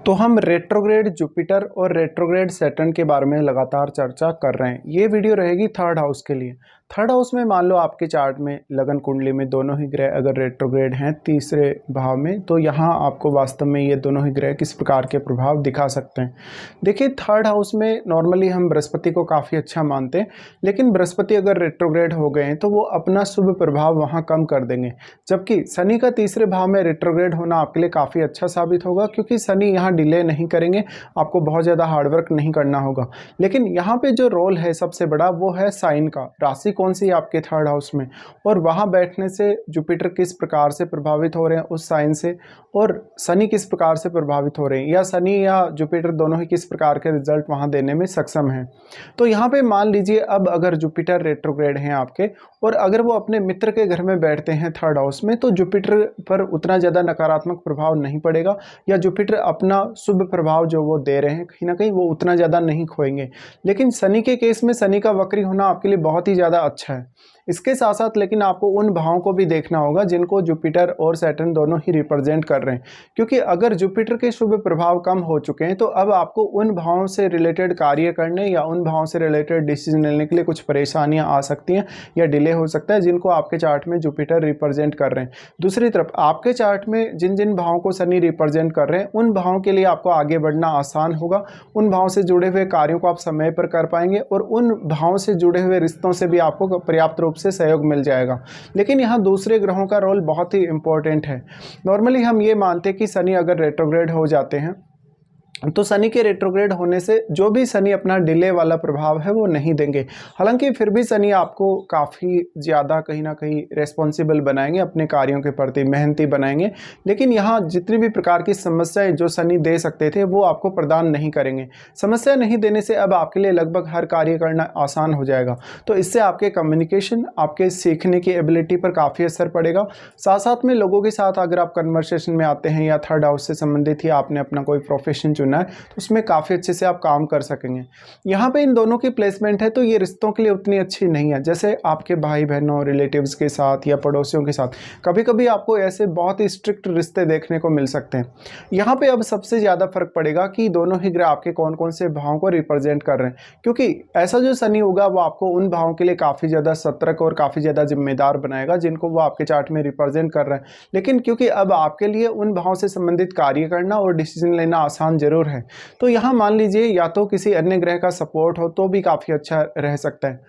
तो हम retrograde Jupiter और रेट्रोग्रेड सैटर्न के बारे में लगातार चर्चा कर रहे हैं। ये वीडियो रहेगी थर्ड हाउस के लिए। थर्ड हाउस में मान लो आपके चार्ट में लगन कुंडली में दोनों ही ग्रह अगर रेट्रोग्रेड हैं तीसरे भाव में, तो यहाँ आपको वास्तव में ये दोनों ही ग्रह किस प्रकार के प्रभाव दिखा सकते हैं। देखिए, थर्ड हाउस में नॉर्मली हम बृहस्पति को काफ़ी अच्छा मानते हैं, लेकिन बृहस्पति अगर रेट्रोग्रेड हो गए हैं तो वो अपना शुभ प्रभाव वहाँ कम कर देंगे। जबकि शनि का तीसरे भाव में रेट्रोग्रेड होना आपके लिए काफ़ी अच्छा साबित होगा, क्योंकि शनि यहाँ डिले नहीं करेंगे, आपको बहुत ज़्यादा हार्डवर्क नहीं करना होगा। लेकिन यहाँ पे जो रोल है सबसे बड़ा वो है साइन का। राशि कौन सी है आपके थर्ड हाउस में, और वहाँ बैठने से जुपिटर किस प्रकार से प्रभावित हो रहे हैं उस साइन से, और शनि किस प्रकार से प्रभावित हो रहे हैं, या शनि या जुपिटर दोनों ही किस प्रकार के रिजल्ट वहाँ देने में सक्षम हैं। तो यहाँ पे मान लीजिए अब अगर जुपिटर रेट्रोग्रेड हैं आपके, और अगर वो अपने मित्र के घर में बैठते हैं थर्ड हाउस में, तो जुपिटर पर उतना ज़्यादा नकारात्मक प्रभाव नहीं पड़ेगा, या जुपिटर अपना शुभ प्रभाव जो वो दे रहे हैं कहीं ना कहीं वो उतना ज़्यादा नहीं खोएंगे। लेकिन शनि के केस में शनि का वक्री होना आपके लिए बहुत ही ज़्यादा अच्छा है। इसके साथ साथ लेकिन आपको उन भावों को भी देखना होगा जिनको जुपिटर और सैटर्न दोनों ही रिप्रेजेंट कर रहे हैं, क्योंकि अगर जुपिटर के शुभ प्रभाव कम हो चुके हैं तो अब आपको उन भावों से रिलेटेड कार्य करने या उन भावों से रिलेटेड डिसीजन लेने के लिए कुछ परेशानियां आ सकती हैं या डिले हो सकता है, जिनको आपके चार्ट में जुपिटर रिप्रेजेंट कर रहे हैं। दूसरी तरफ आपके चार्ट में जिन जिन भावों को शनि रिप्रेजेंट कर रहे हैं उन भावों के लिए आपको आगे बढ़ना आसान होगा, उन भावों से जुड़े हुए कार्यों को आप समय पर कर पाएंगे, और उन भावों से जुड़े हुए रिश्तों से भी आपको पर्याप्त रूप से सहयोग मिल जाएगा। लेकिन यहाँ दूसरे ग्रहों का रोल बहुत ही इंपॉर्टेंट है। नॉर्मली हम ये मानते हैं कि शनि अगर रेट्रोग्रेड हो जाते हैं तो शनि के रेट्रोग्रेड होने से जो भी शनि अपना डिले वाला प्रभाव है वो नहीं देंगे। हालांकि फिर भी शनि आपको काफ़ी ज़्यादा कहीं ना कहीं रेस्पॉन्सिबल बनाएंगे, अपने कार्यों के प्रति मेहनती बनाएंगे। लेकिन यहाँ जितनी भी प्रकार की समस्याएं जो शनि दे सकते थे वो आपको प्रदान नहीं करेंगे। समस्या नहीं देने से अब आपके लिए लगभग हर कार्य करना आसान हो जाएगा। तो इससे आपके कम्युनिकेशन, आपके सीखने की एबिलिटी पर काफ़ी असर पड़ेगा। साथ साथ में लोगों के साथ अगर आप कन्वर्सेशन में आते हैं या थर्ड हाउस से संबंधित ही आपने अपना कोई प्रोफेशन है तो उसमें काफ़ी अच्छे से आप काम कर सकेंगे। यहाँ पे इन दोनों की प्लेसमेंट है तो ये रिश्तों के लिए उतनी अच्छी नहीं है, जैसे आपके भाई बहनों, रिलेटिव्स के साथ या पड़ोसियों के साथ कभी कभी आपको ऐसे बहुत ही स्ट्रिक्ट रिश्ते देखने को मिल सकते हैं। यहाँ पे अब सबसे ज़्यादा फर्क पड़ेगा कि दोनों ही ग्रह आपके कौन कौन से भावों को रिप्रेजेंट कर रहे हैं, क्योंकि ऐसा जो शनि होगा वो आपको उन भावों के लिए काफ़ी ज़्यादा सतर्क और काफ़ी ज़्यादा जिम्मेदार बनाएगा जिनको वो आपके चार्ट में रिप्रेजेंट कर रहे हैं। लेकिन क्योंकि अब आपके लिए उन भावों से संबंधित कार्य करना और डिसीजन लेना आसान जरूर है, तो यहाँ मान लीजिए या तो किसी अन्य ग्रह का सपोर्ट हो तो भी काफ़ी अच्छा रह सकता है।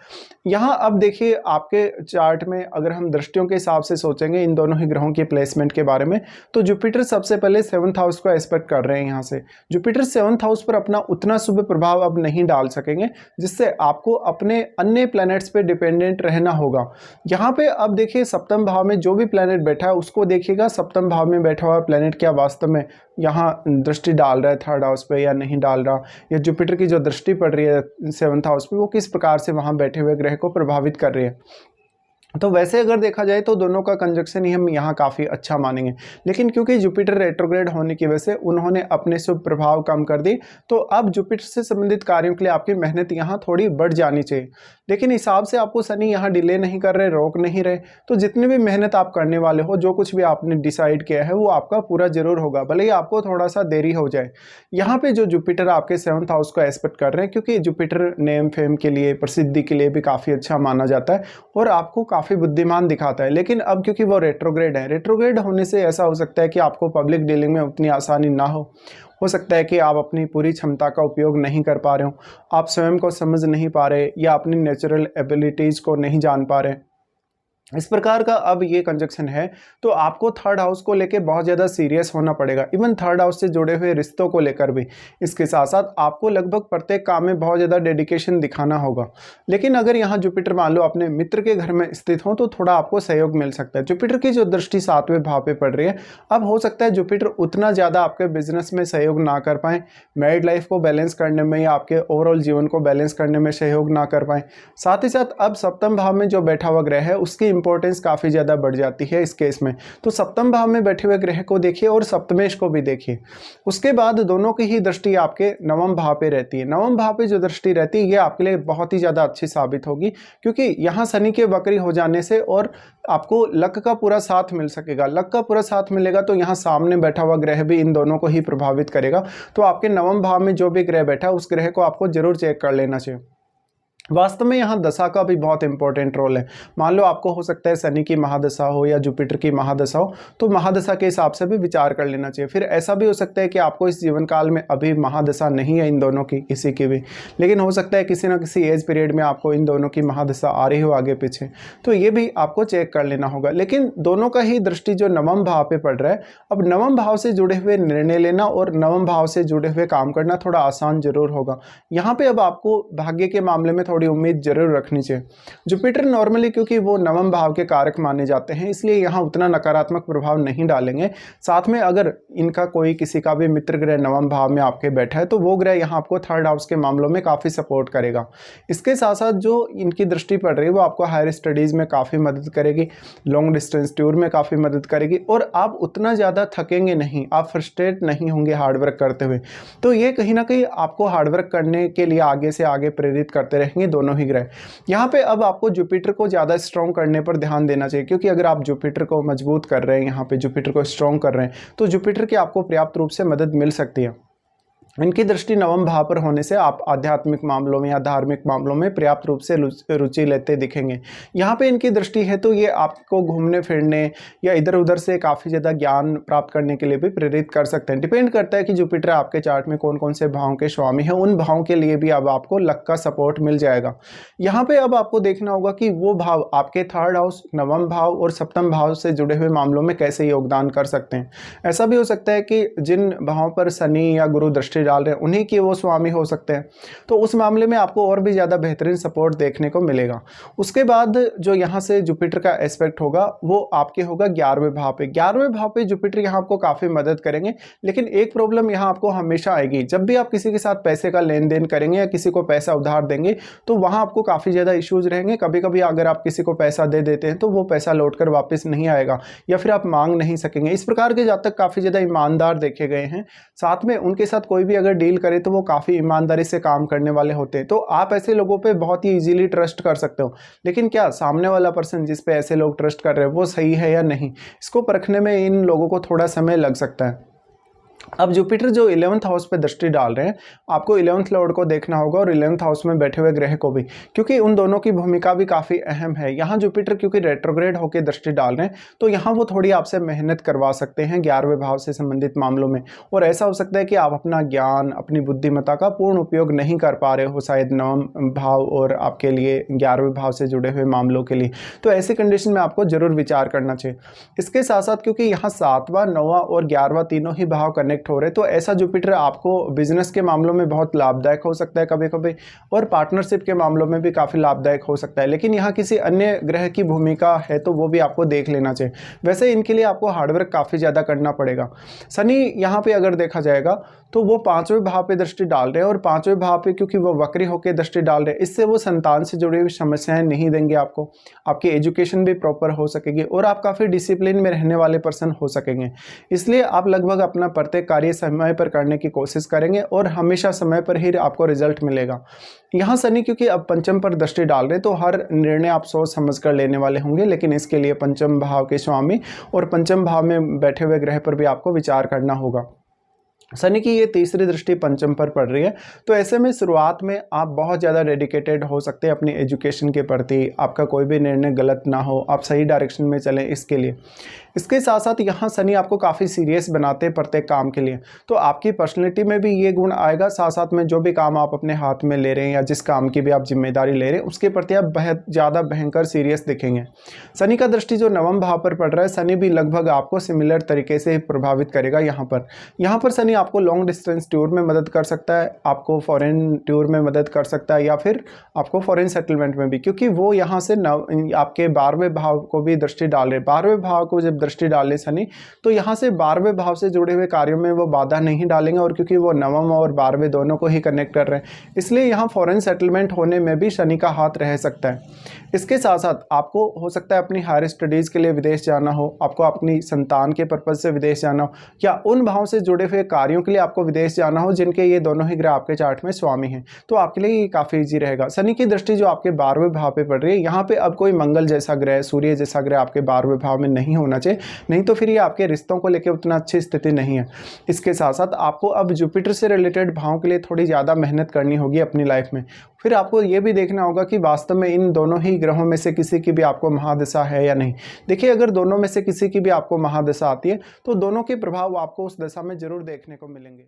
यहाँ अब देखिए आपके चार्ट में अगर हम दृष्टियों के हिसाब से सोचेंगे इन दोनों ही ग्रहों की प्लेसमेंट के बारे में, तो जुपिटर सबसे पहले 7th हाउस को एस्पेक्ट कर रहे हैं। यहाँ से जुपिटर 7th हाउस पर अपना उतना शुभ प्रभाव अब नहीं डाल सकेंगे, जिससे आपको अपने अन्य प्लैनेट्स पे डिपेंडेंट रहना होगा। यहाँ पे अब देखिए सप्तम भाव में जो भी प्लैनेट बैठा है उसको देखिएगा, सप्तम भाव में बैठा हुआ प्लैनेट क्या वास्तव में यहाँ दृष्टि डाल रहा है थर्ड हाउस पे या नहीं डाल रहा, या जुपिटर की जो दृष्टि पड़ रही है 7th हाउस पे वो किस प्रकार से वहाँ बैठे हुए ग्रह को प्रभावित कर रही है। तो वैसे अगर देखा जाए तो दोनों का कंजक्शन ही हम यहाँ काफ़ी अच्छा मानेंगे, लेकिन क्योंकि जुपिटर रेट्रोग्रेड होने की वजह से उन्होंने अपने शुभ प्रभाव कम कर दी, तो अब जुपिटर से संबंधित कार्यों के लिए आपकी मेहनत यहाँ थोड़ी बढ़ जानी चाहिए। लेकिन हिसाब से आपको शनि यहाँ डिले नहीं कर रहे, रोक नहीं रहे, तो जितनी भी मेहनत आप करने वाले हो, जो कुछ भी आपने डिसाइड किया है वो आपका पूरा जरूर होगा, भले ही आपको थोड़ा सा देरी हो जाए। यहाँ पे जो जुपिटर आपके 7th हाउस को एस्पेक्ट कर रहे हैं, क्योंकि जुपिटर नेम फेम के लिए, प्रसिद्धि के लिए भी काफ़ी अच्छा माना जाता है और आपको काफ़ी बुद्धिमान दिखाता है। लेकिन अब क्योंकि वो रेट्रोग्रेड है, रेट्रोग्रेड होने से ऐसा हो सकता है कि आपको पब्लिक डीलिंग में उतनी आसानी ना हो सकता है कि आप अपनी पूरी क्षमता का उपयोग नहीं कर पा रहे हो, आप स्वयं को समझ नहीं पा रहे या अपनी नेचुरल एबिलिटीज़ को नहीं जान पा रहे। इस प्रकार का अब ये कंजक्शन है, तो आपको थर्ड हाउस को लेकर बहुत ज़्यादा सीरियस होना पड़ेगा, इवन थर्ड हाउस से जुड़े हुए रिश्तों को लेकर भी। इसके साथ साथ आपको लगभग प्रत्येक काम में बहुत ज़्यादा डेडिकेशन दिखाना होगा। लेकिन अगर यहाँ जुपिटर मान लो अपने मित्र के घर में स्थित हो तो थोड़ा आपको सहयोग मिल सकता है। जुपिटर की जो दृष्टि 7वें भाव पे पड़ रही है, अब हो सकता है जुपिटर उतना ज़्यादा आपके बिजनेस में सहयोग ना कर पाएँ, मैरिड लाइफ को बैलेंस करने में या आपके ओवरऑल जीवन को बैलेंस करने में सहयोग ना कर पाएँ। साथ ही साथ अब सप्तम भाव में जो बैठा हुआ ग्रह है उसकी इंपॉर्टेंस काफ़ी ज़्यादा बढ़ जाती है इस केस में। तो सप्तम भाव में बैठे हुए ग्रह को देखिए और सप्तमेश को भी देखिए। उसके बाद दोनों की ही दृष्टि आपके नवम भाव पे रहती है। नवम भाव पे जो दृष्टि रहती है ये आपके लिए बहुत ही ज़्यादा अच्छी साबित होगी, क्योंकि यहाँ शनि के वक्री हो जाने से और आपको लक का पूरा साथ मिल सकेगा। लक का पूरा साथ मिलेगा तो यहाँ सामने बैठा हुआ ग्रह भी इन दोनों को ही प्रभावित करेगा। तो आपके नवम भाव में जो भी ग्रह बैठा है उस ग्रह को आपको जरूर चेक कर लेना चाहिए। वास्तव में यहाँ दशा का भी बहुत इंपॉर्टेंट रोल है। मान लो आपको हो सकता है शनि की महादशा हो या जुपिटर की महादशा हो, तो महादशा के हिसाब से भी विचार कर लेना चाहिए। फिर ऐसा भी हो सकता है कि आपको इस जीवन काल में अभी महादशा नहीं है इन दोनों की, किसी की भी, लेकिन हो सकता है किसी न किसी एज पीरियड में आपको इन दोनों की महादशा आ रही हो आगे पीछे, तो ये भी आपको चेक कर लेना होगा। लेकिन दोनों का ही दृष्टि जो नवम भाव पे पड़ रहा है, अब नवम भाव से जुड़े हुए निर्णय लेना और नवम भाव से जुड़े हुए काम करना थोड़ा आसान जरूर होगा। यहाँ पे अब आपको भाग्य के मामले में थोड़ी उम्मीद जरूर रखनी चाहिए। जुपिटर नॉर्मली क्योंकि वो नवम भाव के कारक माने जाते हैं, इसलिए यहाँ उतना नकारात्मक प्रभाव नहीं डालेंगे। साथ में अगर इनका कोई किसी का भी मित्र ग्रह नवम भाव में आपके बैठा है तो वो ग्रह यहाँ आपको थर्ड हाउस के मामलों में काफ़ी सपोर्ट करेगा। इसके साथ साथ जो इनकी दृष्टि पड़ रही है वो आपको हायर स्टडीज़ में काफ़ी मदद करेगी, लॉन्ग डिस्टेंस टूर में काफ़ी मदद करेगी, और आप उतना ज़्यादा थकेंगे नहीं, आप फ्रस्ट्रेट नहीं होंगे हार्डवर्क करते हुए। तो ये कहीं ना कहीं आपको हार्डवर्क करने के लिए आगे से आगे प्रेरित करते रहेंगे दोनों ही ग्रह। यहाँ पे अब आपको जुपिटर को ज़्यादा स्ट्रॉन्ग करने पर ध्यान देना चाहिए, क्योंकि अगर आप जुपिटर को मजबूत कर रहे हैं, यहाँ पे जुपिटर को स्ट्रॉन्ग कर रहे हैं, तो जुपिटर की आपको पर्याप्त रूप से मदद मिल सकती है। इनकी दृष्टि नवम भाव पर होने से आप आध्यात्मिक मामलों में या धार्मिक मामलों में पर्याप्त रूप से रुचि लेते दिखेंगे। यहाँ पे इनकी दृष्टि है तो ये आपको घूमने फिरने या इधर उधर से काफ़ी ज़्यादा ज्ञान प्राप्त करने के लिए भी प्रेरित कर सकते हैं। डिपेंड करता है कि जुपिटर आपके चार्ट में कौन कौन से भावों के स्वामी हैं, उन भावों के लिए भी अब आपको लक का सपोर्ट मिल जाएगा। यहाँ पर अब आपको देखना होगा कि वो भाव आपके थर्ड हाउस, नवम भाव और सप्तम भाव से जुड़े हुए मामलों में कैसे योगदान कर सकते हैं। ऐसा भी हो सकता है कि जिन भावों पर शनि या गुरु दृष्टि डाल रहे हैं उन्हीं के वो स्वामी हो सकते हैं, तो उस मामले में आपको और भी ज़्यादा बेहतरीन सपोर्ट देखने को मिलेगा। उसके बाद जो यहाँ से जुपिटर का एस्पेक्ट होगा वो आपके होगा 11वें भाव पे। 11वें भाव पे जुपिटर यहाँ आपको काफ़ी मदद करेंगे, लेकिन एक प्रॉब्लम यहाँ आपको हमेशा आएगी। जब भी आप किसी के साथ पैसे का लेन देन करेंगे या किसी को पैसा उधार देंगे तो वहाँ आपको काफ़ी ज़्यादा इश्यूज रहेंगे। कभी कभी अगर आप किसी को पैसा दे देते हैं तो वो पैसा लौट कर वापस नहीं आएगा या फिर आप मांग नहीं सकेंगे। इस प्रकार के जातक काफ़ी ज़्यादा ईमानदार देखे गए हैं। साथ में उनके साथ कोई भी अगर डील करे तो वो काफ़ी ईमानदारी से काम करने वाले होते हैं, तो आप ऐसे लोगों पे बहुत ही इजीली ट्रस्ट कर सकते हो। लेकिन क्या सामने वाला पर्सन जिस पे ऐसे लोग ट्रस्ट कर रहे हैं वो सही है या नहीं, इसको परखने में इन लोगों को थोड़ा समय लग सकता है। अब जुपिटर जो 11th हाउस पे दृष्टि डाल रहे हैं, आपको 11th लॉर्ड को देखना होगा और 11th हाउस में बैठे हुए ग्रह को भी, क्योंकि उन दोनों की भूमिका भी काफ़ी अहम है। यहाँ जुपिटर क्योंकि रेट्रोग्रेड होकर दृष्टि डाल रहे हैं तो यहाँ वो थोड़ी आपसे मेहनत करवा सकते हैं 11वें भाव से संबंधित मामलों में, और ऐसा हो सकता है कि आप अपना ज्ञान, अपनी बुद्धिमत्ता का पूर्ण उपयोग नहीं कर पा रहे हो शायद नवम भाव और आपके लिए 11वें भाव से जुड़े हुए मामलों के लिए। तो ऐसी कंडीशन में आपको जरूर विचार करना चाहिए। इसके साथ साथ क्योंकि यहाँ 7वां, 9वां और 11वां तीनों ही भाव कनेक्ट हो रहे, तो ऐसा जुपिटर आपको बिजनेस के मामलों में बहुत लाभदायक हो सकता है कभी कभी, और पार्टनरशिप के मामलों में भी काफ़ी लाभदायक हो सकता है। लेकिन यहाँ किसी अन्य ग्रह की भूमिका है तो वो भी आपको देख लेना चाहिए। वैसे इनके लिए आपको हार्डवर्क काफ़ी ज़्यादा करना पड़ेगा। शनि यहाँ पे अगर देखा जाएगा तो वो 5वें भाव पे दृष्टि डाल रहे हैं, और 5वें भाव पे क्योंकि वो वक्री होकर दृष्टि डाल रहे हैं, इससे वो संतान से जुड़ी हुई समस्याएं नहीं देंगे आपको। आपकी एजुकेशन भी प्रॉपर हो सकेगी और आप काफ़ी डिसिप्लिन में रहने वाले पर्सन हो सकेंगे। इसलिए आप लगभग अपना प्रत्येक कार्य समय पर करने की कोशिश करेंगे और हमेशा समय पर ही आपको रिजल्ट मिलेगा। यहाँ शनि क्योंकि अब पंचम पर दृष्टि डाल रहे हैं तो हर निर्णय आप सोच समझ कर लेने वाले होंगे, लेकिन इसके लिए पंचम भाव के स्वामी और पंचम भाव में बैठे हुए ग्रह पर भी आपको विचार करना होगा। शनि की ये तीसरी दृष्टि पंचम पर पड़ रही है, तो ऐसे में शुरुआत में आप बहुत ज़्यादा डेडिकेटेड हो सकते हैं अपनी एजुकेशन के प्रति। आपका कोई भी निर्णय गलत ना हो, आप सही डायरेक्शन में चलें इसके लिए। इसके साथ साथ यहाँ शनि आपको काफ़ी सीरियस बनाते हैं प्रत्येक काम के लिए, तो आपकी पर्सनैलिटी में भी ये गुण आएगा। साथ साथ में जो भी काम आप अपने हाथ में ले रहे हैं या जिस काम की भी आप जिम्मेदारी ले रहे हैं उसके प्रति आप बहुत ज़्यादा भयंकर सीरियस दिखेंगे। शनि का दृष्टि जो नवम भाव पर पड़ रहा है, शनि भी लगभग आपको सिमिलर तरीके से प्रभावित करेगा। यहाँ पर शनि आपको लॉन्ग डिस्टेंस टूर में मदद कर सकता है, आपको फॉरेन टूर में मदद कर सकता है, या फिर आपको फॉरेन सेटलमेंट में भी, क्योंकि वो यहाँ से आपके 12वें भाव को भी दृष्टि डाल रहे। 12वें भाव को जब दृष्टि डाले शनि, तो यहाँ से 12वें भाव से जुड़े हुए कार्यों में वो बाधा नहीं डालेंगे, और क्योंकि वो 9वें और 12वें दोनों को ही कनेक्ट कर रहे हैं, इसलिए यहाँ फॉरेन सेटलमेंट होने में भी शनि का हाथ रह सकता है। इसके साथ साथ आपको हो सकता है अपनी हायर स्टडीज़ के लिए विदेश जाना हो, आपको अपनी संतान के पर्पज़ से विदेश जाना हो, या उन भाव से जुड़े हुए कार्यों के लिए आपको विदेश जाना हो जिनके ये दोनों ही ग्रह आपके चार्ट में स्वामी हैं, तो आपके लिए ये काफ़ी ईजी रहेगा। शनि की दृष्टि जो आपके 12वें भाव पे पड़ रही है, यहाँ पे अब कोई मंगल जैसा ग्रह, सूर्य जैसा ग्रह आपके 12वें भाव में नहीं होना चाहिए, नहीं तो फिर ये आपके रिश्तों को लेकर उतना अच्छी स्थिति नहीं है। इसके साथ साथ आपको अब जुपिटर से रिलेटेड भावों के लिए थोड़ी ज़्यादा मेहनत करनी होगी अपनी लाइफ में। फिर आपको ये भी देखना होगा कि वास्तव में इन दोनों ही ग्रहों में से किसी की भी आपको महादशा है या नहीं। देखिए, अगर दोनों में से किसी की भी आपको महादशा आती है तो दोनों के प्रभाव आपको उस दशा में जरूर देखने को मिलेंगे।